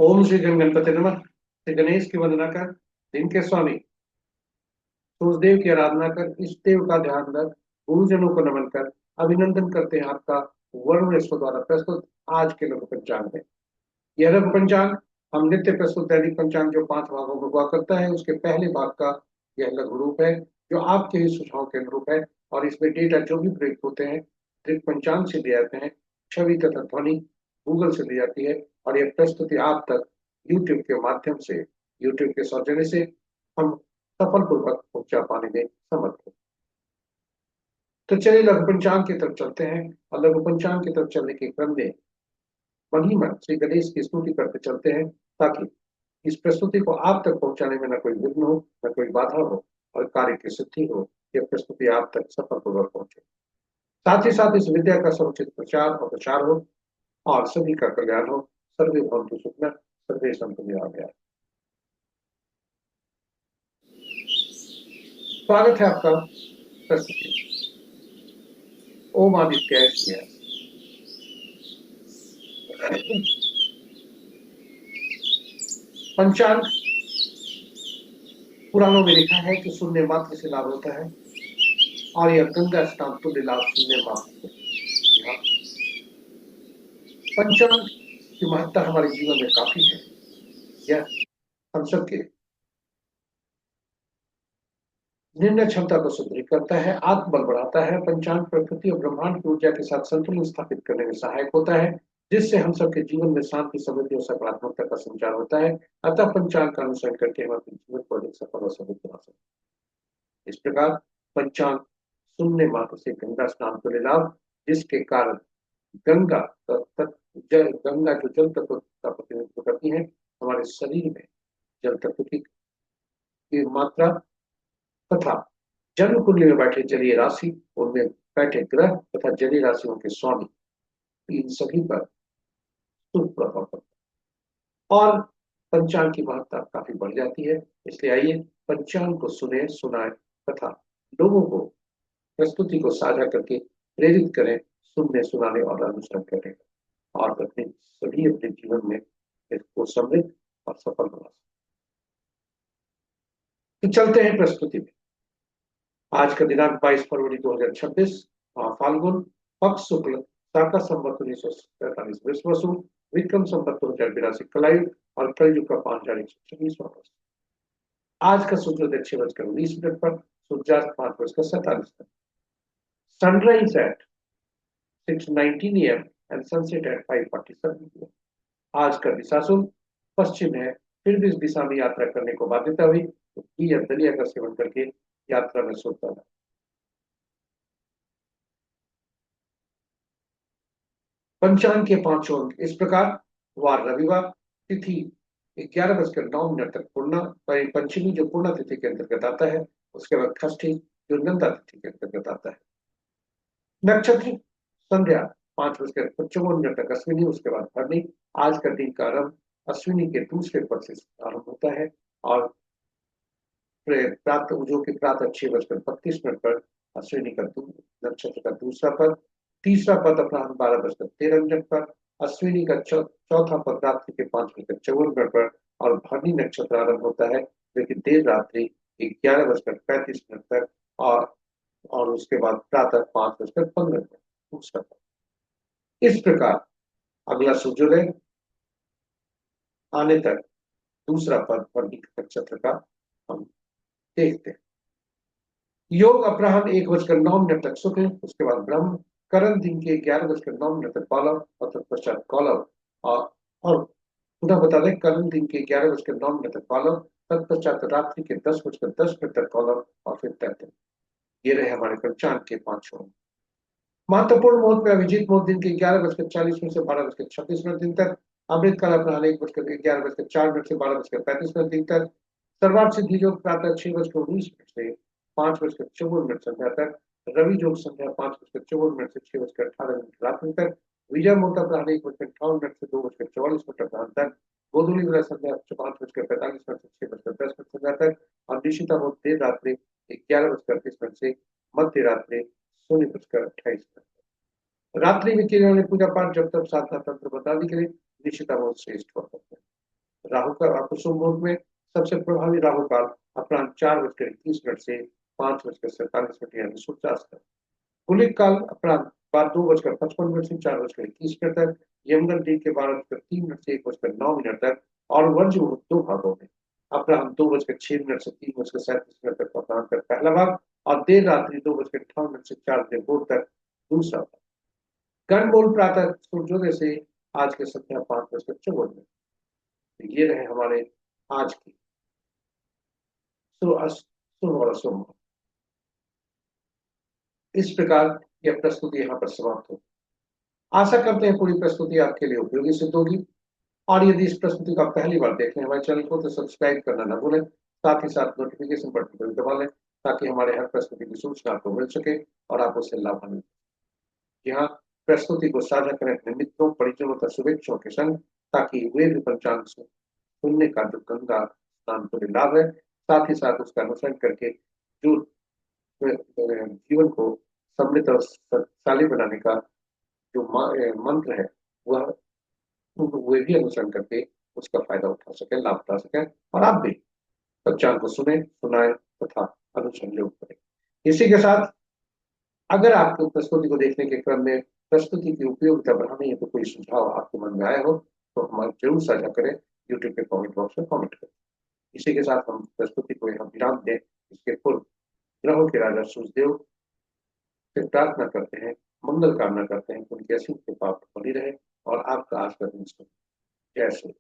ओम श्री गण गणपति नमः। श्री गणेश की वंदना कर, दिन के स्वामी सूर्यदेव की आराधना कर, इष्ट देव का ध्यान रख, गुरुजनों को नमन कर, अभिनंदन करते हैं आपका वरुण ईश्वर द्वारा प्रस्तुत आज के लघु पंचांग में। यह लघु पंचांग हम नित्य प्रस्तुत दैनिक पंचांग जो 5 भागों में हुआ करता है उसके पहले भाग का यह लघु रूप है, जो आपके ही सुझाव के अनुरूप है। और इसमें डेटा जो भी प्रयुक्त होते हैं दृक पंचांग से दिए जाते हैं, छवि तथा ध्वनि गूगल से दी जाती है, और यह प्रस्तुति आप तक यूट्यूब के माध्यम से, यूट्यूब के सौजन्य से हम सफलपूर्वक पहुंचा पाने में समर्थ हैं। तो चलिए लघु पंचांग की तरफ चलते हैं, और लघु पंचांग की तरफ चलने के क्रम में मन ही मन श्री गणेश की स्तुति करते चलते हैं, ताकि इस प्रस्तुति को आप तक पहुंचाने में न कोई विघ्न हो, न कोई बाधा हो, और कार्य की सिद्धि हो। यह प्रस्तुति आप तक सफलपूर्वक पहुंचे, साथ ही साथ इस विद्या का समुचित प्रचार और प्रसार हो, और सभी का कल्याण हो। सर्वे भवन्तु सुखिनः, सर्वे सन्तु निरामयाः। स्वागत है आपका प्रस्तुति। ओम आदित्याय स्नेह। पंचांग पुराणों में लिखा है कि सुनने मात्र से लाभ होता है, और यह गंगा स्नान तुल्य लाभ सुनने मात्र से। यहाँ पंचांग की महत्ता हमारे जीवन में काफी है। यह हम सबके निर्णय क्षमता को सुदृढ़ करता है, आत्मबल बढ़ाता है। पंचांग प्रकृति और ब्रह्मांड की ऊर्जा के साथ संतुलन स्थापित करने में सहायक होता है, जिससे हम सबके जीवन में शांति, समृद्धि और सकारात्मकता का संचार होता है। अतः पंचांग का अनुसरण करके हम अपने जीवन को अधिक सफल और समृद्ध बना सकते हैं। इस प्रकार पंचांग सुनने मात्र से गंगा स्नान को ले लाभ, जिसके कारण गंगा गंगा जो जल तत्व का प्रतिनिधित्व करती है, हमारे शरीर में जल तत्व की मात्रा तथा जन्म कुंडली में बैठे जलीय राशि, उनमें बैठे ग्रह तथा जलीय राशियों के स्वामी, इन सभी पर शुभ प्रभाव पड़ता है, और पंचांग की महत्ता काफी बढ़ जाती है। इसलिए आइए पंचांग को सुने, सुनाए तथा लोगों को प्रस्तुति को साझा करके प्रेरित करें, सुनने, सुनाने और अनुसरण करने का, और अपने जीवन में इसको समृद्ध और सफल बना सकते। तो चलते हैं प्रस्तुति में। आज का दिनांक 22 फरवरी 2026, फाल्गुन पक्ष शुक्ल, शाका संवत 1943 विश्वसु, विक्रम संवत 2082 कलायुग, और कलयुग का 5126वां वर्ष। आज का सूर्योदय 6:19 पर, सूर्यास्त 5:47। Sunrise at 6:19 AM and sunset at 5:47 PM। आज का दिशा शुभ पश्चिम है, फिर भी इस दिशा में यात्रा करने को बाध्यता हुई तो घी या दलिया का सेवन करके यात्रा में शुभ करना। पंचांग के 5 अंक इस प्रकार। वार रविवार, तिथि 11:09 तक पूर्णा, पंचमी जो पूर्णा तिथि के अंतर्गत आता है, उसके बाद षष्ठी जो नंदा तिथि के अंतर्गत आता है। नक्षत्र संध्या 5:55 तक अश्विनी, उसके बाद भरणी। आज का दिन का आरंभ अश्विनी के दूसरे पद से आरंभ होता है, और प्रातः जो कि प्रातः 6:32 पर अश्विनी का नक्षत्र का दूसरा पद, तीसरा पद अपराह्न 12:13 पर, अश्विनी का चौथा पद रात्रि के 5:54 पर, और भरणी नक्षत्र आरंभ होता है जो कि देर रात्रि 11:35 तक, और उसके बाद प्रातः 5:15 दूसरा पद। इस प्रकार अगला सूर्योदय आने तक दूसरा पद भरणी नक्षत्र का हम देखते हैं। योग अपराह्न 1:09 तक शुक्ल, उसके बाद ब्रह्म, करण दिन के 11:09 तक पालव, और तत्पश्चात कौलव, और पुनः बता दें करण दिन के 11:09 तक पालव, तत्पश्चात रात्रि के 10:10 तक कौलव, और फिर तैतिल। ये रहे हमारे पंचांग के 5 अंक। महत्वपूर्ण मुहूर्त में अभिजीत मुहूर्त दिन के 11:40 से 12:26 तक, अमृत काल अपराह्न 11:04 से 12:35 तक, सर्वार्थ सिद्धि योग प्रातः 6:19 से 5:54 संध्या तक, रवि योग संध्या 5:54 से 6:18 रात्रि तक, विजय मुहूर्त अपराह्न 1:58 से 2:44 अपराह्न तक, गोधूली वाला संध्या 5:45 से 6:10 संध्या तक, और निशिता मुहूर्त देर रात्रि 11:38 से मध्य रात्रि 0:28 तक। रात्रि में किए जाने पूजा पाठ जब तक साधना तंत्र बता दी गई, निशिता मुहूर्त श्रेष्ठ हो सकते हैं। राहु का आपको शुभ मुहूर्त में सबसे प्रभावी राहु काल अपराह्न 4:21 से 5:47 यानी सूर्यास्त तक। गुलिक काल अपराह्न बाद 2:55 से 4:21 तक। यमगंड दिन के 12:03 से 1:09 तक। और वर्ज्य मुहूर्त दो भागों में, अपराह्न 2:06 से 3:37 तक अपराह्न का पहला भाग, और देर रात्रि 2:58 से 4 तक दूसरा भाग। गणमूल प्रातः सूर्योदय से आज के संध्या 5:54। ये रहे हमारे आज की शुभ और अशुभ। इस प्रकार यह प्रस्तुति यहाँ पर समाप्त हो। आशा करते हैं पूरी प्रस्तुति आपके लिए उपयोगी सिद्ध होगी। और यदि इस प्रस्तुति को आप पहली बार देख रहे हैं हमारे चैनल को, तो सब्सक्राइब करना ना भूलें। साथ ही साथ नोटिफिकेशन बटन को भी दबा लें, ताकि हमारे हर प्रस्तुति की सूचना आपको मिल सके और आप उससे लाभान्वित। यहाँ प्रस्तुति को साझा करें अपने मित्रों, परिजनों तथा शुभेच्छुओं के संग, ताकि वे भी पंचांग सुनने का जो गंगा स्नान को लाभ है, साथ ही साथ उसका अनुसरण करके जो जीवन को समृद्ध और शक्तिशाली बनाने का जो मंत्र है, वह वे भी अनुसरण करके उसका फायदा उठा सके, लाभ उठा सके, और आप भी पंचांग को सुने, सुनाए तथा अनुसंयोग करें। इसी के साथ अगर आपको प्रस्तुति को देखने के क्रम में प्रस्तुति की उपयोगिता बढ़ानी है, तो कोई सुझाव आपके मन में आया हो तो हमारे जरूर साझा करें, यूट्यूब के कमेंट बॉक्स में कमेंट करें। इसी के साथ हम प्रस्तुति को यहाँ विराम दें। इसके पूर्व ग्रहों के राजा सूर्यदेव से प्रार्थना करते हैं, मंगल कामना करते हैं कि उनकी असीम कृपा बनी रहे और आपका आज का दिन शुभ। जय श्री